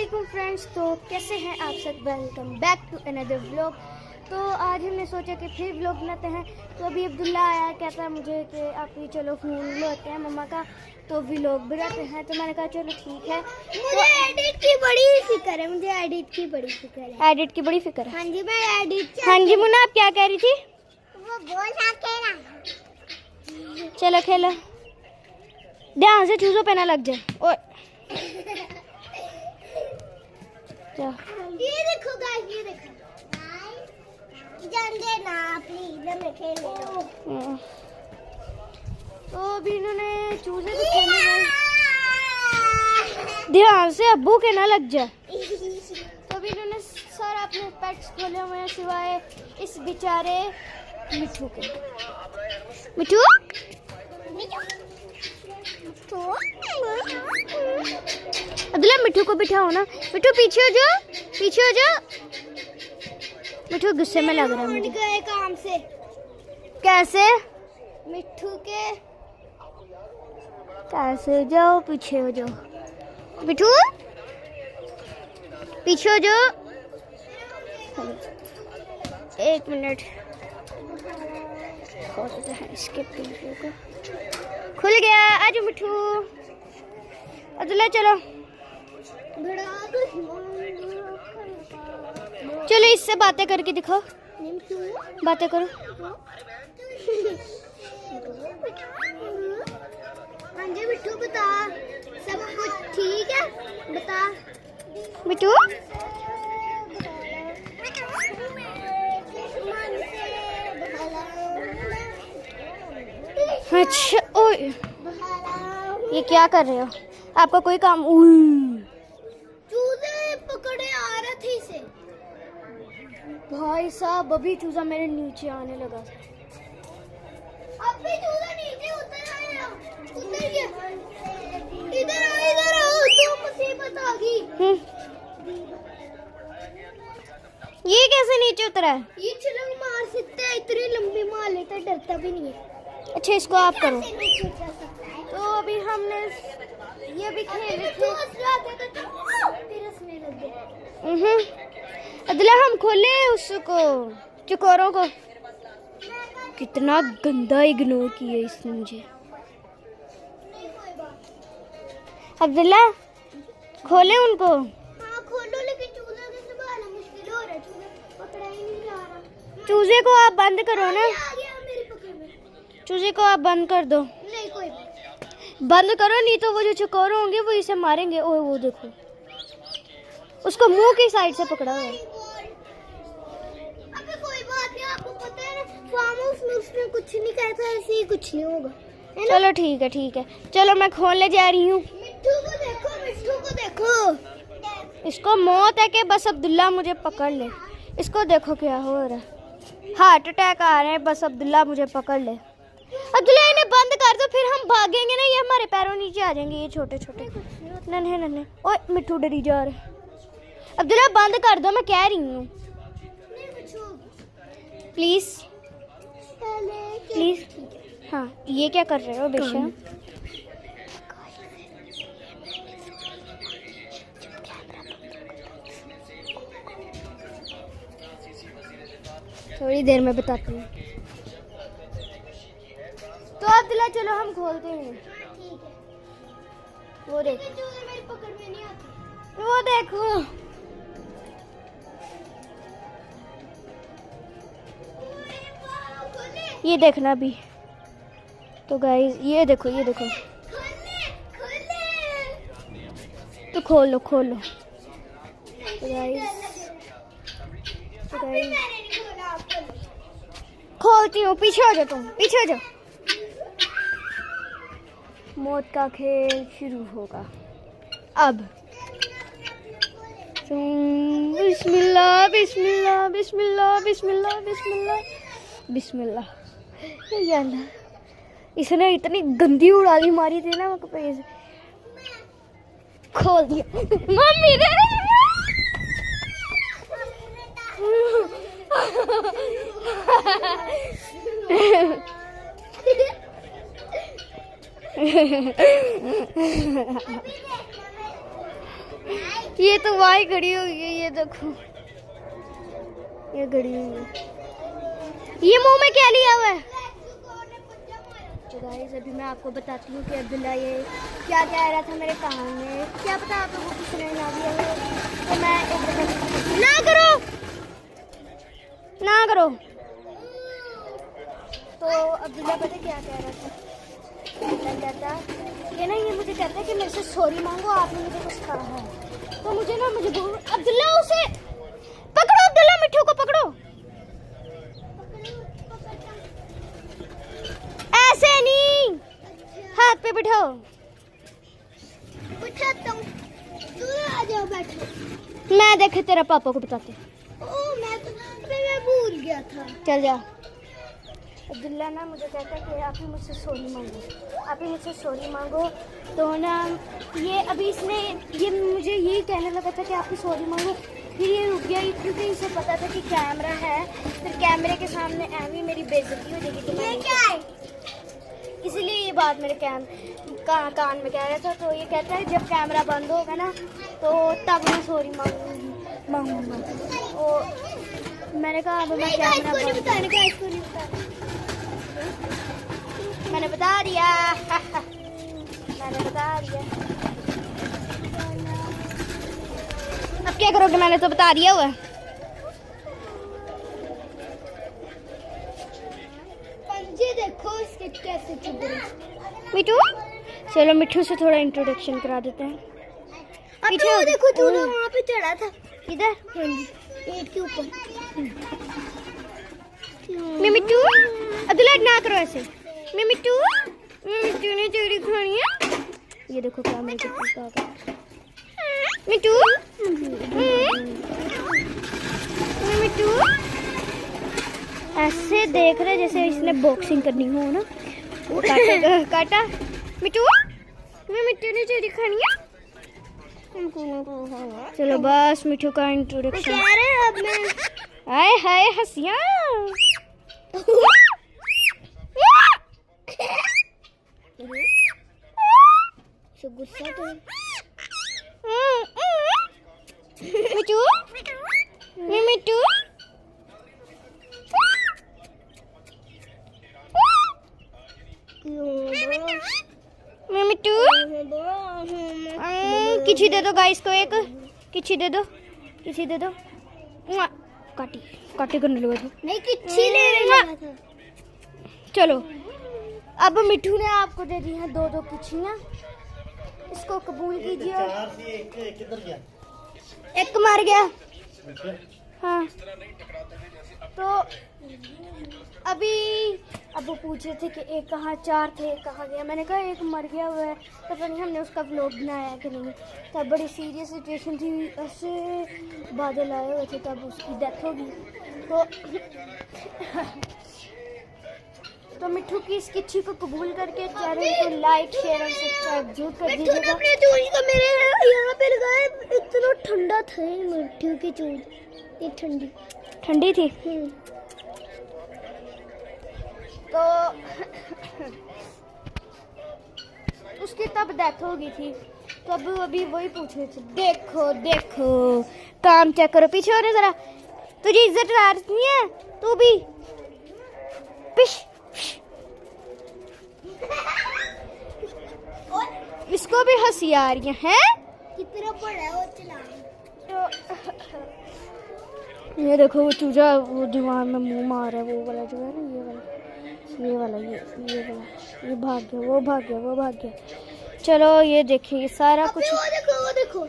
वालेकुम फ्रेंड्स। तो कैसे हैं आप सब? Welcome back to another vlog. तो आज हमने सोचा कि फिर व्लॉग बनाते हैं। तो अभी अब्दुल्ला आया, कहता है मुझे कि आप भी चलो फ़ोन लेते हैं मम्मा का, तो व्लॉग बनाते हैं। तो मैंने कहा चलो ठीक है। मुझे एडिट की बड़ी फिक्र है, मुझे एडिट की बड़ी फिक्र है। एडिट की बड़ी फिक्र है? हाँ जी, मैं एडिट। हाँ जी मुन्ना, आप क्या कह रही थी? वो बोल सके। चलो खेलो, ध्यान से चूजों पे ना लग जाए। और ये देखो गाइस, ये देखो गाइस, जान देना प्लीज, मैं खेल रहा हूं। तो अभी इन्होंने चूजे को खेलने में, ध्यान से अब्बू के ना लग जाए। तो अभी इन्होंने सारा अपने पेट्स खोले हुए हैं सिवाय इस बेचारे मिठू के। मिठू अब्दुल्ला, मिठू को बिठाओ ना। मिठू पीछे हो जाओ, पीछे हो जाओ। मिठू गुस्से में लग रहा है मुझे। गए काम से। कैसे? मिट्ठू के कैसे? जाओ पीछे हो जाओ। मिठू पीछे हो जाओ। 1 मिनट खोलते हैं इसके पीछे को। खुल गया। आज मिठू। अब्दुल्ला चलो चलो इससे बातें करके दिखाओ। बातें करो। हाँ जी मिट्ठू, बता सब कुछ ठीक है? बता मिठू। अच्छा, ओए ये क्या कर रहे हो? आपका कोई काम? चूजे पकड़े आ रहे थे इसे। भाई साहब, अभी चूजा मेरे नीचे आने लगा। अब भी चूजा नीचे उतर आया, उतर गया। इधर आओ, तो मुसीबत आ गई। ये कैसे नीचे उतरा है? ये छलांग मार सकते हैं, इतनी लंबी मार लेता, डरता भी नहीं है। अच्छा, इसको आप करो। कैसे नीचे उतर सकता है? तो अभी हमने ये भी खेल रहे थे। अदला हम खोले उसको, चकोरों को। कितना गंदा इग्नोर किया इसने मुझे। अब्दुल्ला खोले उनको। हाँ खोलो, लेकिन चूजा को संभालना मुश्किल हो रहा है, चूजा पकड़ा ही नहीं जा रहा। चूजे को आप बंद करो ना। आ गया मेरी पकड़ में। चूजे को आप बंद कर दो। नहीं कोई बात। बंद करो, नहीं तो वो जो चकोर होंगे वो इसे मारेंगे। ओए वो देखो, उसको मुंह की साइड से पकड़ा हुआ है। अबे कोई बात नहीं, आपको पता है ना फार्म हाउस में उसने कुछ नहीं कहा था, ऐसे ही कुछ नहीं होगा, है ना? चलो ठीक है, ठीक है। चलो मैं खोलने जा रही हूँ। मिट्ठू को देखो, मिट्ठू को देखो। इसको मौत है कि बस अब्दुल्ला मुझे पकड़ ले। इसको देखो क्या हो रहा है, हार्ट अटैक आ रहे हैं, बस अब्दुल्ला मुझे पकड़ ले। अब्दुल्ला इन्हें बंद कर दो, फिर हम भागेंगे ना, ये हमारे पैरों नीचे आ जाएंगे, ये छोटे छोटे नन्हे नन्हे। ओए मिट्ठू डरी जा रहे। अब्दुल्ला बंद कर दो, मैं कह रही हूँ। Please please. हाँ, ये क्या कर रहे हो बेशरम? थोड़ी देर में बताती हूँ। तो अब्दुल्ला चलो हम खोलते हैं। ठीक है। वो देखो, चूजे मेरी पकड़ में नहीं आते। वो देखो। ये देखना भी। तो गाइस ये देखो, ये देखो। तो खोलो खोलो। तो गाइस खोलती हूँ, पीछे हो जाओ, तुम पीछे हो जाओ। मौत का खेल शुरू होगा अब। बिस्मिल्लाह बिस्मिल्लाह बिस्मिल्लाह बिस्मिल्लाह बिस्मिल्लाह बिस्मिल्लाह। या अल्लाह, इसने इतनी गंदी उड़ाली मारी थी ना मुझे। खोल दिया मम्मी दे। ये तो वही खड़ी हुई है, ये देखो ये खड़ी हुई है। ये मुंह में क्या लिया हुआ है? तो गाइस अभी मैं आपको बताती हूँ कि अब्दुल्ला ये क्या कह रहा था मेरे कान में। क्या पता आप लोगों को सुनाई ना दिया हो, तो मैं एक दफा ना करो ना करो। तो अब्दुल्ला पता क्या कह रहा था? मैं कहता ये ना, ये मुझे कहता है कि मेरे से सॉरी मांगो, आपने मुझे कुछ कहा है। तो मुझे ना अब्दुल्ला उसे पकड़ो, अब्दुल्ला मिट्ठू को पकड़ो। ऐसे नहीं, हाथ पे बिठाओ। बिठाता हूँ, तू आ जाओ बैठो। मैं देखे तेरा पापा को बताते। ओ मैं भूल गया था। चल जा। अब्दुल्ला ना मुझे कहता है कि आप ही मुझसे सॉरी मांगो, आप ही मुझसे सॉरी मांगो। तो ना ये अभी इसने ये मुझे यही कहने लगा था कि आप ही सॉरी मांगो। फिर ये रुक गया क्योंकि इसे पता था कि कैमरा है, फिर कैमरे के सामने एमी मेरी बेइज्जती हो जाएगी। तो ये क्या है? इसीलिए ये बात मेरे कान में कह रहा था। तो ये कहता है जब कैमरा बंद होगा ना तो तब मैं सॉरी मांगूंगा। तो मैंने कहा अब मैं कैमरा बंद, मैंने बता दिया मैंने बता दिया। अब क्या करोगे? मैंने तो बता दिया हुआ। पंजे देखो इसके कैसे चुभ रहे। मिठू, चलो मिठू से थोड़ा इंट्रोडक्शन करा देते हैं। मिठू देखो, तू वहाँ पे चढ़ा था। इधर पेट के ऊपर। मैं मिठू, अब्दुल्ला ना करो ऐसे। मैं मिठू ने चोरी खानी है। ये देखो कैमरे के पास आ गया मिठू। मिठू ऐसे देख रहे जैसे इसने बॉक्सिंग करनी हो ना। काटा काटा। मिठू ने चोरी खानी है। चलो बस मिठू का इंट्रोडक्शन। अब मैं आए हाय हंसिया। गुस्सा तो मिठू मिठू मिठू किसी दे दो गाइस को, एक किसी दे दो, किसी दे दो। काटी काटी करने लगा था। नहीं किच्छी ले रहा था। चलो अब मिठू ने आपको दे दी हैं दो किच्छियाँ, इसको कबूल कीजिए। एक मर गया। हाँ तो अभी अब वो पूछ रहे थे कि एक कहाँ, चार थे एक कहाँ गया। मैंने कहा एक मर गया हुआ है, पता नहीं हमने उसका व्लॉग बनाया कि नहीं। तब बड़ी सीरियस सिचुएशन थी, ऐसे बादल आए हुए थे, तब उसकी डेथ होगी। तो मिठू की इस किच्छी को कबूल करके चैनल को लाइक शेयर और सब्सक्राइब जरूर कर दीजिएगा। अपने चूड़ी को मेरे यहाँ पे लगाया, इतना ठंडा था ये मिठू की चूड़ी, ये ठंडी थी। तो उसकी तब डेथ हो गई थी। तो अब अभी वही पूछ रहे थे, देखो देखो काम चेक करो, पीछे हो जरा, तुझे इज्जत नहीं है, तू भी पिश। इसको भी हंसी आ रही है। कितना बड़ा है वो चला। तो ये देखो वो चूजा वो दीवार में मुंह मार रहा है, वो वाला जो है ना, ये वाला ये भाग गया, वो भाग गया, वो भाग गया। चलो ये देखिए ये सारा कुछ, वो देखो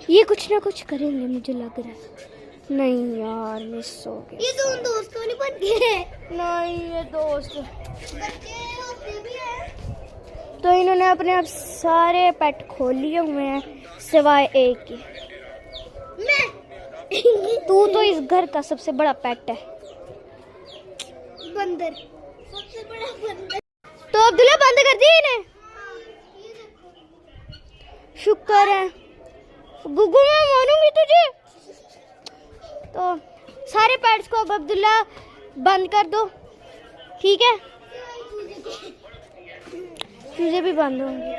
ये कुछ ना कुछ करेंगे मुझे लग रहा है। नहीं यार मिस हो गए। ये दोनों दोस्तों ने बन गए। नहीं ये दोस्त बच्चे होते भी हैं। तो इन्होंने अपने आप सारे पेट खोल लिए हुए हैं सिवाय एक के। तू तो इस घर का सबसे बड़ा पेट है। बंदर सबसे बड़ा बंदर। तो अब्दुल्ला बंद कर दी इन्हें। शुक्र है गुगु मैं मानूंगी तुझे। तो सारे पेट्स को अब अब्दुल्ला बंद कर दो, ठीक है? चूजे भी बंद होंगे।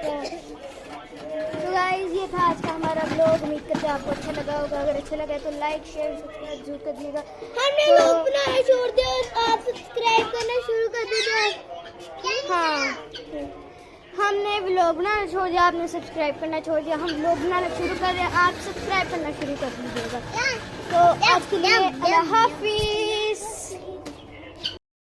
ये था आज का हमारा ब्लॉग। उम्मीद करते हैं आपको अच्छा लगा होगा। अगर अच्छा लगा तो लाइक शेयर सब्सक्राइब जरूर कर दीजिएगा। हमने तो- लोग बनाना छोड़ दिया और आप सब्सक्राइब करना शुरू कर दीजिए। हाँ, हमने व्लॉग बनाना छोड़ दिया, आपने सब्सक्राइब करना छोड़ दिया। हम व्लॉग बनाना शुरू कर रहे हैं, आप सब्सक्राइब करना शुरू कर दीजिएगा। तो आज के लिए अल्लाह हाफिज़।